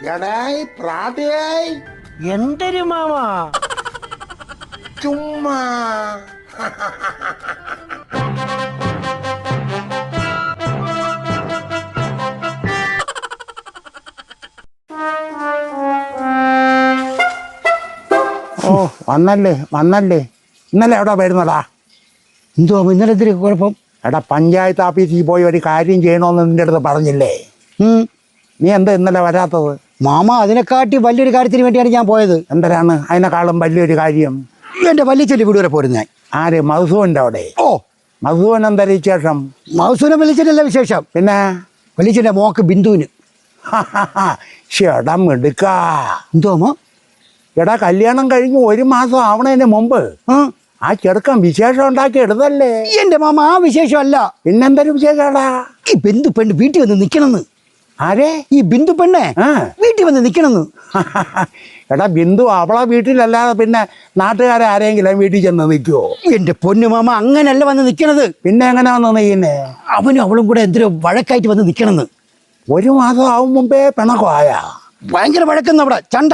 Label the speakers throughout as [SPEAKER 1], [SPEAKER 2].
[SPEAKER 1] എടായി പ്രാതയായി
[SPEAKER 2] എന്തൊരു മാമാ
[SPEAKER 1] ചുമ്മാ ഓ വന്നല്ലേ ഇന്നലെ എവിടെ വരുന്നടാ?
[SPEAKER 2] എന്തോ ഇന്നലെ എന്തൊരു കുഴപ്പം?
[SPEAKER 1] എടാ പഞ്ചായത്ത് ഓഫീസിൽ പോയി ഒരു കാര്യം ചെയ്യണമെന്ന് നിന്റെ അടുത്ത് പറഞ്ഞില്ലേ? നീ എന്താ ഇന്നലെ വരാത്തത്?
[SPEAKER 2] മാമ അതിനെക്കാട്ടി വലിയൊരു കാര്യത്തിന് വേണ്ടിയാണ് ഞാൻ പോയത്.
[SPEAKER 1] എന്തരാണ് അതിനെക്കാളും വലിയൊരു കാര്യം?
[SPEAKER 2] എൻ്റെ വല്യച്ഛൻ്റെ വീട് വരെ പോരുന്ന ഞാൻ.
[SPEAKER 1] ആര്? മധുസൂൻ്റെ അവിടെ?
[SPEAKER 2] ഓ,
[SPEAKER 1] മധുസൂൻ എന്താ വിശേഷം?
[SPEAKER 2] മധുസൂനെ വല്യച്ഛനല്ല വിശേഷം,
[SPEAKER 1] പിന്നെ
[SPEAKER 2] വല്യച്ഛൻ്റെ മോക്ക് ബിന്ദുവിന്.
[SPEAKER 1] ചേടാ മിടുക്കാ.
[SPEAKER 2] എന്തോ അമ്മ?
[SPEAKER 1] എടാ കല്യാണം കഴിഞ്ഞ് 1 മാസം ആവണതിന് മുമ്പ് ആ ചെറുക്കൻ വിശേഷം ഉണ്ടാക്കി എടുത്തല്ലേ?
[SPEAKER 2] എൻ്റെ മാമ ആ വിശേഷമല്ല.
[SPEAKER 1] പിന്നെന്തൊരു വിശേഷടാ?
[SPEAKER 2] ഈ ബിന്ദു പെണ്ണ് വീട്ടിൽ വന്ന് നിൽക്കണമെന്ന്.
[SPEAKER 1] ആരെ?
[SPEAKER 2] ഈ ബിന്ദു പെണ്ണെ വീട്ടിൽ വന്ന് നിൽക്കണമെന്ന്.
[SPEAKER 1] എടാ ബിന്ദു അവളെ വീട്ടിലല്ലാതെ പിന്നെ നാട്ടുകാരെ ആരെങ്കിലും വീട്ടിൽ ചെന്ന് നിൽക്കുവോ?
[SPEAKER 2] എൻ്റെ പൊന്നു മാമ അങ്ങനല്ല വന്ന് നിൽക്കണത്.
[SPEAKER 1] പിന്നെ എങ്ങനെ വന്ന് നീന്നെ?
[SPEAKER 2] അവനും അവളും കൂടെ എന്തൊരു വഴക്കായിട്ട് വന്ന് നിൽക്കണമെന്ന്.
[SPEAKER 1] 1 മാസം ആവും മുമ്പേ പിണക്കമായ
[SPEAKER 2] ഭയങ്കര വഴക്കുന്ന അവിടെ ചണ്ട.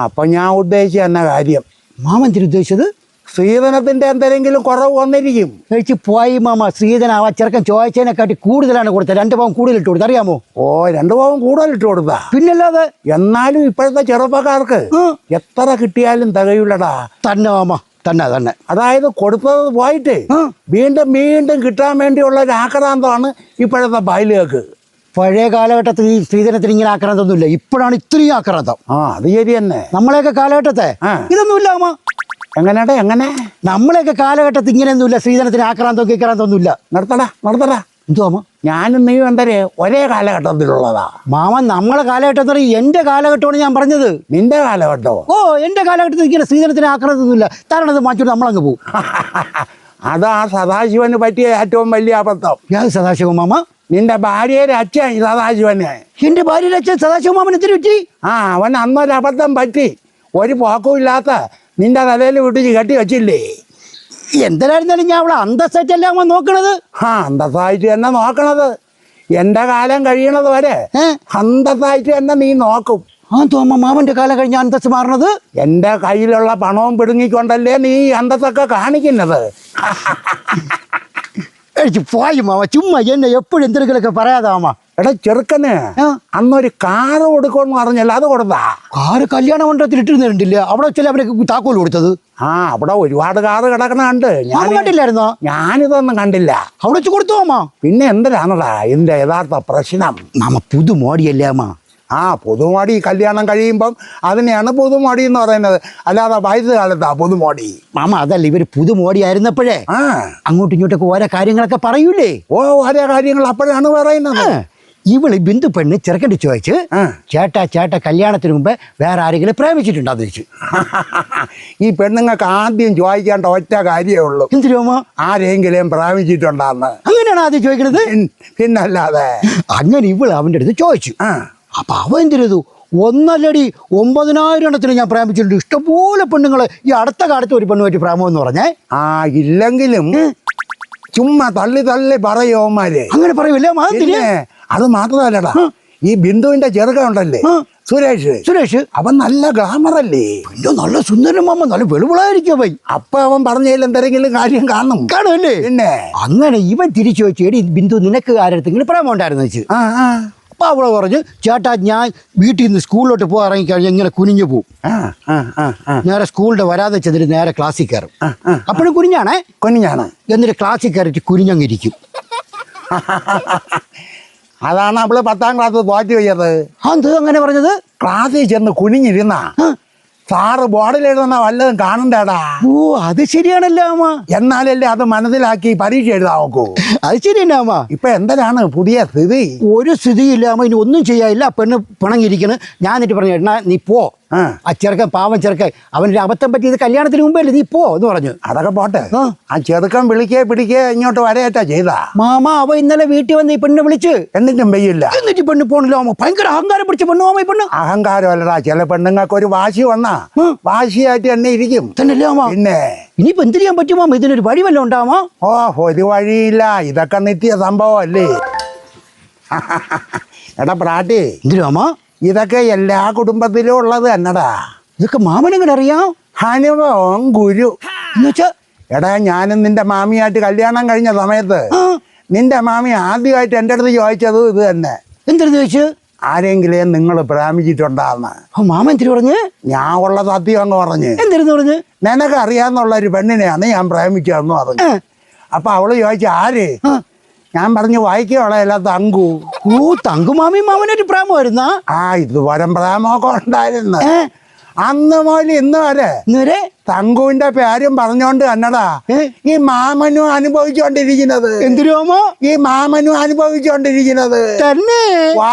[SPEAKER 1] അപ്പൊ ഞാൻ ഉദ്ദേശിച്ച എന്ന കാര്യം?
[SPEAKER 2] മാമൻ എന്തിനു ഉദ്ദേശിച്ചത്?
[SPEAKER 1] സ്ത്രീധനത്തിന്റെ എന്തെങ്കിലും കുറവ് വന്നിരിക്കും.
[SPEAKER 2] കഴിച്ച് പോയി മാമ. സ്ത്രീധന ആ ചെറുക്കൻ ചോദിച്ചതിനെക്കാട്ടി കൂടുതലാണ് കൊടുത്തത്. 2 പവൻ കൂടുതൽ ഇട്ട് കൊടുത്ത്, അറിയാമോ?
[SPEAKER 1] ഓ 2 പവൻ കൂടുതൽ ഇട്ട് കൊടുത്താ?
[SPEAKER 2] പിന്നല്ലാതെ.
[SPEAKER 1] എന്നാലും ഇപ്പോഴത്തെ ചെറുപ്പക്കാർക്ക് എത്ര കിട്ടിയാലും തികയുള്ളടാ.
[SPEAKER 2] തന്നെ മാമ, തന്നെ.
[SPEAKER 1] അതായത് കൊടുത്തത് പോയിട്ട് വീണ്ടും കിട്ടാൻ വേണ്ടിയുള്ള ഒരു ആക്രാന്തമാണ് ഇപ്പോഴത്തെ ബാല്യക്ക്.
[SPEAKER 2] പഴയ കാലഘട്ടത്തിൽ ഈ സ്ത്രീധനത്തിന് ഇങ്ങനെ ആക്രാന്തമൊന്നുമില്ല. ഇപ്പോഴാണ് ഇത്രയും ആക്രാന്തം.
[SPEAKER 1] അത് ശരി തന്നെ.
[SPEAKER 2] നമ്മളെയൊക്കെ കാലഘട്ടത്തെ ഇതൊന്നുമില്ല അമ്മ.
[SPEAKER 1] എങ്ങനെയാ എങ്ങനെ?
[SPEAKER 2] നമ്മളെയൊക്കെ കാലഘട്ടത്തിൽ ഇങ്ങനെയൊന്നുമില്ല. സ്ത്രീധനത്തിന് ആക്രാന്തമൊന്നുമില്ല.
[SPEAKER 1] നടത്തടാ.
[SPEAKER 2] എന്തോ അമ്മ?
[SPEAKER 1] ഞാനും നീ എന്തരെ ഒരേ കാലഘട്ടത്തിലുള്ളതാ
[SPEAKER 2] മാമ. നമ്മളെ കാലഘട്ടം എന്ന് പറയും എന്റെ കാലഘട്ടമാണ് ഞാൻ പറഞ്ഞത്.
[SPEAKER 1] നിന്റെ കാലഘട്ടമോ?
[SPEAKER 2] ഓ, എന്റെ കാലഘട്ടത്തിൽ ഇങ്ങനെ സ്ത്രീധനത്തിന് ആക്രാന്തമൊന്നുമില്ല. താരണത് മാറ്റിട്ട് നമ്മളങ്ങ് പോകും.
[SPEAKER 1] അതാ സദാശിവന് പറ്റിയ ഏറ്റവും വലിയ അബദ്ധം.
[SPEAKER 2] ഞാൻ സദാശിവ മാമ?
[SPEAKER 1] നിന്റെ ഭാര്യയുടെ അച്ഛൻ സദാശിവന്.
[SPEAKER 2] എന്റെ ഭാര്യയുടെ അച്ഛൻ സദാശിവ മാമൻ എന്തിനു പറ്റി?
[SPEAKER 1] അവൻ അന്നൊരബദ്ധം പറ്റി. ഒരു പോക്കും ഇല്ലാത്ത നിന്റെ തലയിൽ വിട്ടിച്ച് കെട്ടി വെച്ചില്ലേ?
[SPEAKER 2] എന്തിനായിരുന്നാലും ഞാൻ അവളെ അന്തസ്സായിട്ടല്ലേ അമ്മ നോക്കണത്.
[SPEAKER 1] അന്തസ്സായിട്ട് തന്നെ നോക്കണത്. എന്റെ കാലം കഴിയണത് വരെ അന്തസ്സായിട്ട് തന്നെ നീ നോക്കും.
[SPEAKER 2] തോമ മാമന്റെ കാലം കഴിഞ്ഞ അന്തസ് മാറണത്?
[SPEAKER 1] എന്റെ കയ്യിലുള്ള പണവും പിടുങ്ങിക്കൊണ്ടല്ലേ നീ അന്തസ്സൊക്കെ കാണിക്കുന്നത്.
[SPEAKER 2] പോയി മാമ, ചുമ്മാ എന്നെ എപ്പോഴും എന്തെങ്കിലുമൊക്കെ പറയാതെ മാമ.
[SPEAKER 1] എടാ ചെറുക്കന് അന്നൊരു കാറ് കൊടുക്കുമെന്ന് പറഞ്ഞല്ലോ, അത് കൊടുത്താ?
[SPEAKER 2] കാറ് കല്യാണ മണ്ഡലത്തിൽ ഇട്ടിരുന്നില്ല. അവിടെ വെച്ചല്ലേ അവർക്ക് താക്കോൽ കൊടുത്തത്.
[SPEAKER 1] അവിടെ ഒരുപാട് കാറ് കിടക്കണ കണ്ട്.
[SPEAKER 2] ഞാൻ കണ്ടില്ലായിരുന്നോ?
[SPEAKER 1] ഞാനിതൊന്നും കണ്ടില്ല.
[SPEAKER 2] അവിടെ വെച്ച് കൊടുത്തു മാമ.
[SPEAKER 1] പിന്നെ എന്തിനാണടാ ഇതിന്റെ യഥാർത്ഥ പ്രശ്നം?
[SPEAKER 2] മാമ പുതുമോടിയല്ലേ അമ്മ?
[SPEAKER 1] പുതുമോടി കല്യാണം കഴിയുമ്പം അതിനെയാണ് പുതുമോടി എന്ന് പറയുന്നത്, അല്ലാതെ വയസ്സുകാലത്താ പുതുമോടി.
[SPEAKER 2] മാമ അതല്ല, ഇവര് പുതുമോടി ആയിരുന്നപ്പോഴേ അങ്ങോട്ടും ഇങ്ങോട്ടൊക്കെ ഓരോ കാര്യങ്ങളൊക്കെ പറയൂലേ.
[SPEAKER 1] ഓരോ കാര്യങ്ങൾ അപ്പോഴാണ് പറയുന്നത്.
[SPEAKER 2] ഇവള് ബിന്ദു പെണ്ണ് ചെറുക്കണ്ടി ചോദിച്ച്, ചേട്ടാ കല്യാണത്തിന് മുമ്പ് വേറെ ആരെങ്കിലും പ്രേമിച്ചിട്ടുണ്ടോ ചോദിച്ചു.
[SPEAKER 1] ഈ പെണ്ണുങ്ങൾക്ക് ആദ്യം ചോദിക്കേണ്ട ഒറ്റ കാര്യമേ ഉള്ളൂ,
[SPEAKER 2] എന്തിനോമോ
[SPEAKER 1] ആരെങ്കിലും പ്രേമിച്ചിട്ടുണ്ടാന്ന്.
[SPEAKER 2] അങ്ങനെയാണ് ആദ്യം ചോദിക്കണത്.
[SPEAKER 1] പിന്നല്ലാതെ.
[SPEAKER 2] അങ്ങനെ ഇവള് അവൻ്റെ അടുത്ത് ചോദിച്ചു. അപ്പൊ അവൻ എന്തിനു? 1 9,000 എണ്ണത്തിന് ഞാൻ പ്രേമിച്ചിട്ടുണ്ട്. ഇഷ്ടംപോലെ പെണ്ണുങ്ങള്. ഈ അടുത്ത കാലത്ത് ഒരു പെണ്ണുമായിട്ട് പ്രേമമെന്ന് പറഞ്ഞേ.
[SPEAKER 1] ഇല്ലെങ്കിലും ചുമ്മാ തള്ളി പറയോമാര്.
[SPEAKER 2] അങ്ങനെ പറയൂല്ലേ?
[SPEAKER 1] അത് മാത്രമല്ലടാ, ഈ ബിന്ദുവിന്റെ ചെറുക്കൻ ഉണ്ടല്ലേ സുരേഷ്, അവൻ നല്ല ഗ്ലാമറല്ലേ?
[SPEAKER 2] നല്ല സുന്ദരൻ മാമ, നല്ല വെളുവിളായിരിക്കും അവൻ.
[SPEAKER 1] അപ്പൊ അവൻ പറഞ്ഞതിൽ എന്തെങ്കിലും കാര്യം കാണുമല്ലേ? പിന്നെ
[SPEAKER 2] അങ്ങനെ ഇവൻ തിരിച്ചു ചോദിച്ചു, എടി ബിന്ദു നിനക്ക് ആരടുത്തെങ്കിലും പ്രേമം ഉണ്ടായിരുന്നു വെച്ച്. അപ്പൊ അവളെ പറഞ്ഞു, ചേട്ടാ ഞാൻ വീട്ടിൽ നിന്ന് സ്കൂളിലോട്ട് പോകാൻ ഇറങ്ങിക്കഴിഞ്ഞാൽ ഇങ്ങനെ കുനിഞ്ഞു പോവും. നേരെ സ്കൂളിന്റെ വരാതെ ചെന്നിട്ട് നേരെ ക്ലാസ്സിൽ കയറും. അപ്പോഴും കുനിഞ്ഞാണ് എന്നിട്ട് ക്ലാസ്സിൽ കയറിയിട്ട് കുനിഞ്ഞങ്ങിരിക്കും.
[SPEAKER 1] അതാണ് അവള് 10ാം ക്ലാസ് തോറ്റു പോയത്.
[SPEAKER 2] അങ്ങനെ പറഞ്ഞത്?
[SPEAKER 1] ക്ലാസ്സിൽ ചെന്ന് കുനിഞ്ഞിരുന്ന സാറ് ബോർഡിൽ എഴുതുന്ന വല്ലതും കാണണ്ടേടാ.
[SPEAKER 2] ഓ അത് ശരിയാണല്ലോ അമ്മ.
[SPEAKER 1] എന്നാലല്ലേ അത് മനസ്സിലാക്കി പരീക്ഷ എഴുതാൻ നോക്കൂ.
[SPEAKER 2] അത് ശരിയല്ലേ അമ്മ.
[SPEAKER 1] ഇപ്പൊ എന്തിനാണ് പുതിയ സ്ഥിതി?
[SPEAKER 2] ഒരു സ്ഥിതിയില്ല അമ്മ, ഇനി ഒന്നും ചെയ്യാനില്ല. പെണ്ണ് പിണങ്ങിയിരിക്കണ്. ഞാൻ എന്നിട്ട് പറഞ്ഞു, എണ്ണ നീ പോ. ആ ചെറുക്കൻ പാവം ചെറുക്കൻ, അവനൊരു അബദ്ധം പറ്റിയത് കല്യാണത്തിന് മുമ്പേ അല്ലേ, നീ പോ എന്ന് പറഞ്ഞു.
[SPEAKER 1] അതൊക്കെ പോട്ടെ, ആ ചെറുക്കൻ പിടിക്കേ ഇങ്ങോട്ട് വരയേറ്റാ ചെയ്താ
[SPEAKER 2] മാമ. അവ ഇന്നലെ വീട്ടിൽ വന്ന് ഈ പെണ്ണ് വിളിച്ച്
[SPEAKER 1] എന്നിട്ടും വെയില്ല.
[SPEAKER 2] എന്നിട്ട് പെണ്ണ് പോണില്ല മാമ. ഭയങ്കര അഹങ്കാരം പിടിച്ച പെണ്ണു മാമ. ഈ പെണ്ണ്
[SPEAKER 1] അഹങ്കാരമല്ലടാ, ചില പെണ്ണുങ്ങൾക്ക് ഒരു വാശി വന്നാ വാശിയായിട്ട് തന്നെ ഇരിക്കും.
[SPEAKER 2] തന്നെയല്ലേ മാമ? പിന്നെ ഇനിയിപ്പോ എന്ത് ചെയ്യാൻ പറ്റും മാമ? ഇതിനൊരു വഴി വല്ലതും ഉണ്ടാമോ?
[SPEAKER 1] ഒരു വഴിയില്ല, ഇതൊക്കെ നിത്യ സംഭവം അല്ലേ. എടാ പ്രാട്ടി,
[SPEAKER 2] എന്തിനാ മാമ?
[SPEAKER 1] ഇതൊക്കെ എല്ലാ കുടുംബത്തിലും ഉള്ളത് എന്നടാ.
[SPEAKER 2] ഇതൊക്കെ മാമനെങ്ങനെ അറിയാം?
[SPEAKER 1] അനുഭവം ഗുരു.
[SPEAKER 2] എന്നുവെച്ചാ
[SPEAKER 1] എടാ, ഞാനും നിന്റെ മാമിയായിട്ട് കല്യാണം കഴിഞ്ഞ സമയത്ത് നിന്റെ മാമി ആദ്യമായിട്ട് എൻ്റെ അടുത്ത് ചോദിച്ചത് ഇത് തന്നെ.
[SPEAKER 2] എന്തെന്ന് ചോദിച്ചു?
[SPEAKER 1] ആരെങ്കിലും നിങ്ങൾ പ്രേമിച്ചിട്ടുണ്ടാന്ന്.
[SPEAKER 2] മാമൻ തിരി പറഞ്ഞ്?
[SPEAKER 1] ഞാൻ ഉള്ള സത്യം അങ്ങ് പറഞ്ഞ്.
[SPEAKER 2] എന്തെന്ന് പറഞ്ഞ്?
[SPEAKER 1] നിനക്ക് അറിയാന്നുള്ള ഒരു പെണ്ണിനെയാണ് ഞാൻ പ്രേമിച്ചതെന്ന് പറഞ്ഞു. അപ്പൊ അവള് ചോദിച്ചു ആര്? ഞാൻ പറഞ്ഞു വായിക്കോളല്ല തങ്കു.
[SPEAKER 2] ഓ, തങ്കു മാമിയും മാമനായിട്ട് പ്രേമമായിരുന്നാ?
[SPEAKER 1] ഇതുവരെ പ്രേമമൊക്കെ ഉണ്ടായിരുന്നു. അന്ന് മുതൽ ഇന്ന് വരെ തങ്കുവിന്റെ പേരും പറഞ്ഞോണ്ട് തന്നടാ ഈ മാമനും അനുഭവിച്ചോണ്ടിരിക്കുന്നത്.
[SPEAKER 2] എന്തിനോമോ
[SPEAKER 1] ഈ മാമനും അനുഭവിച്ചോണ്ടിരിക്കുന്നത്
[SPEAKER 2] തന്നെ?
[SPEAKER 1] വാ